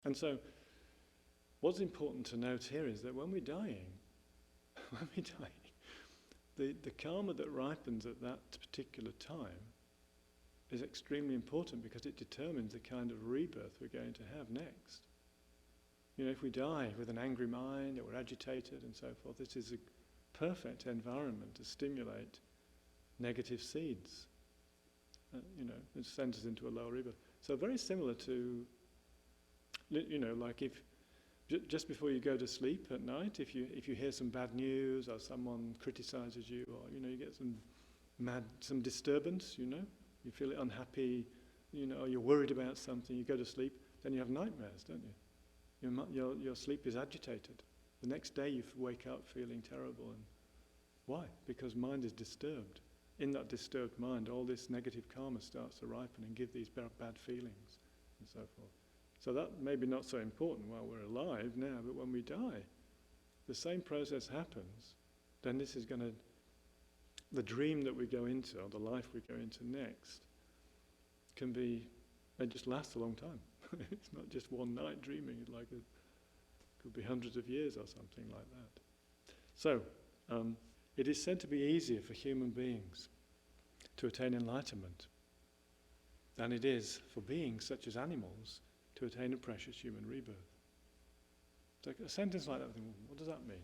And so, what's important to note here is that when we're dying, the karma that ripens at that particular time is extremely important because it determines the kind of rebirth we're going to have next. You know, if we die with an angry mind or we're agitated and so forth, this is a perfect environment to stimulate negative seeds. It sends us into a lower rebirth. So very similar to, like if just before you go to sleep at night, if you hear some bad news or someone criticizes you, or you get some disturbance, you feel unhappy, or you're worried about something, you go to sleep, then you have nightmares, don't you? Your sleep is agitated. The next day you wake up feeling terrible, and why? Because mind is disturbed. In that disturbed mind, all this negative karma starts to ripen and give these bad feelings and so forth. So that may be not so important while we're alive now, but when we die, the same process happens. Then this is the dream that we go into, or the life we go into next, may just last a long time. It's not just one night dreaming, could be hundreds of years or something like that. So, it is said to be easier for human beings to attain enlightenment than it is for beings such as animals to attain a precious human rebirth. So a sentence like that, I think, what does that mean?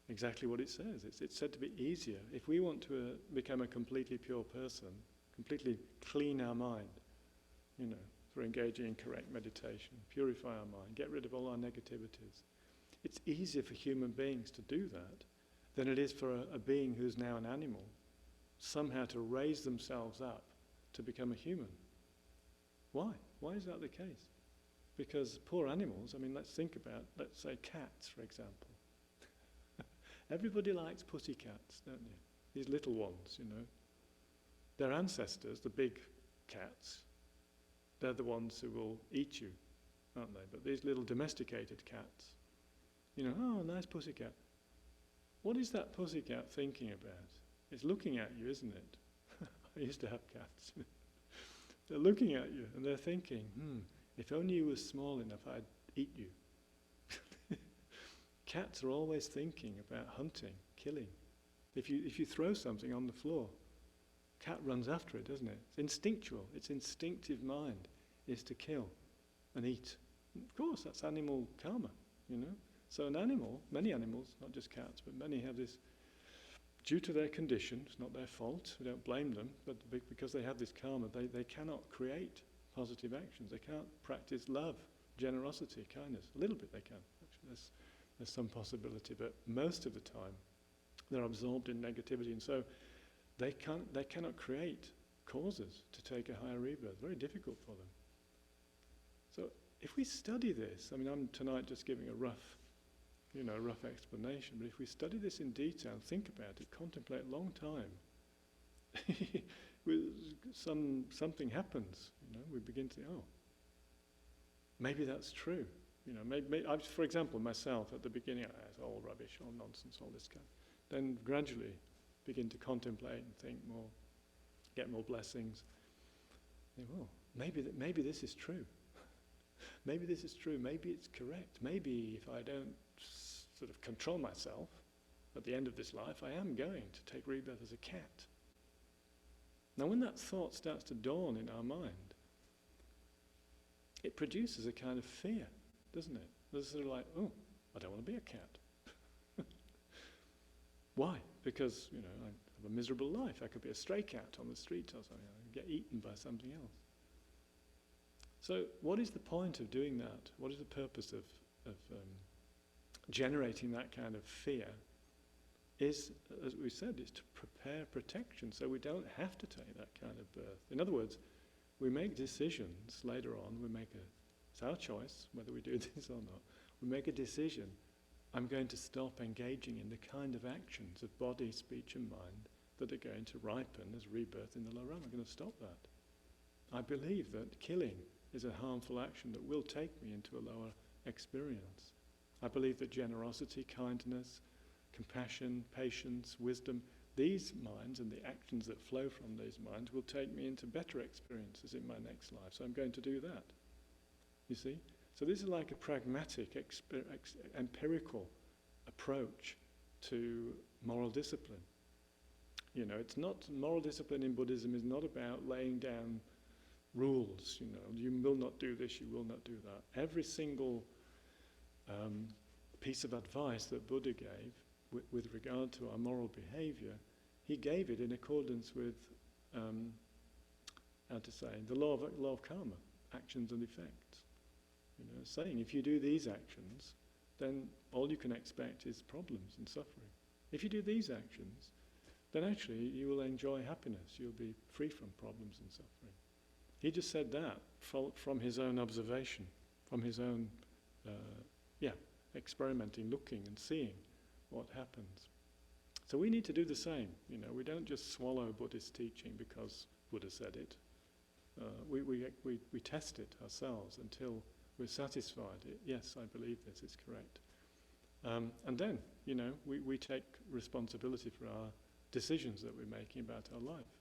Exactly what it says. It's said to be easier. If we want to become a completely pure person, completely clean our mind, through engaging in correct meditation, purify our mind, get rid of all our negativities, it's easier for human beings to do that than it is for a being who's now an animal, somehow to raise themselves up to become a human. Why? Why is that the case? Because poor animals, let's say cats, for example. Everybody likes pussycats, don't you? These little ones, Their ancestors, the big cats, they're the ones who will eat you, aren't they? But these little domesticated cats, oh, nice pussycat. What is that pussycat thinking about? It's looking at you, isn't it? I used to have cats. They're looking at you and they're thinking, if only you were small enough, I'd eat you. Cats are always thinking about hunting, killing. If you throw something on the floor, cat runs after it, doesn't it? It's instinctual. Its instinctive mind is to kill and eat. Of course, that's animal karma, So an animal, many animals, not just cats, but many have this, due to their condition, it's not their fault, we don't blame them, but because they have this karma, they cannot create positive actions. They can't practice love, generosity, kindness. A little bit they can. Actually, there's some possibility, but most of the time they're absorbed in negativity, and so they cannot create causes to take a higher rebirth. Very difficult for them. So if we study this, I'm tonight just giving a rough explanation, but if we study this in detail, think about it, contemplate a long time, something happens, we begin to think, oh, maybe that's true. Maybe for example, myself at the beginning, it's all rubbish, all nonsense, all this kind. Then gradually begin to contemplate and think more, get more blessings. Think, well, maybe this is true. Maybe this is true. Maybe it's correct. Maybe if I don't sort of control myself at the end of this life, I am going to take rebirth as a cat. Now, when that thought starts to dawn in our mind, it produces a kind of fear, doesn't it? There's sort of like, oh, I don't want to be a cat. Why? Because, I have a miserable life. I could be a stray cat on the street or something. I could get eaten by something else. So what is the point of doing that? What is the purpose of generating that kind of fear? Is, as we said, is to prepare protection so we don't have to take that kind of birth. In other words, we make decisions later on, it's our choice whether we do this or not. We make a decision, I'm going to stop engaging in the kind of actions of body, speech and mind that are going to ripen as rebirth in the lower realm. I'm going to stop that. I believe that killing is a harmful action that will take me into a lower experience. I believe that generosity, kindness, compassion, patience, wisdom, these minds and the actions that flow from these minds will take me into better experiences in my next life. So I'm going to do that. You see? So this is like a pragmatic, empirical approach to moral discipline. You know, it's not, moral discipline in Buddhism is not about laying down rules, you know, you will not do this, you will not do that. Every single piece of advice that Buddha gave with regard to our moral behavior, he gave it in accordance with, the law of karma, actions and effects. You know, saying if you do these actions, then all you can expect is problems and suffering. If you do these actions, then actually you will enjoy happiness, you'll be free from problems and suffering. He just said that from his own observation, from his own, experimenting, looking and seeing what happens. So we need to do the same. You know, we don't just swallow Buddhist teaching because Buddha said it. We test it ourselves until we're satisfied. Yes, I believe this is correct. And then, you know, we take responsibility for our decisions that we're making about our life.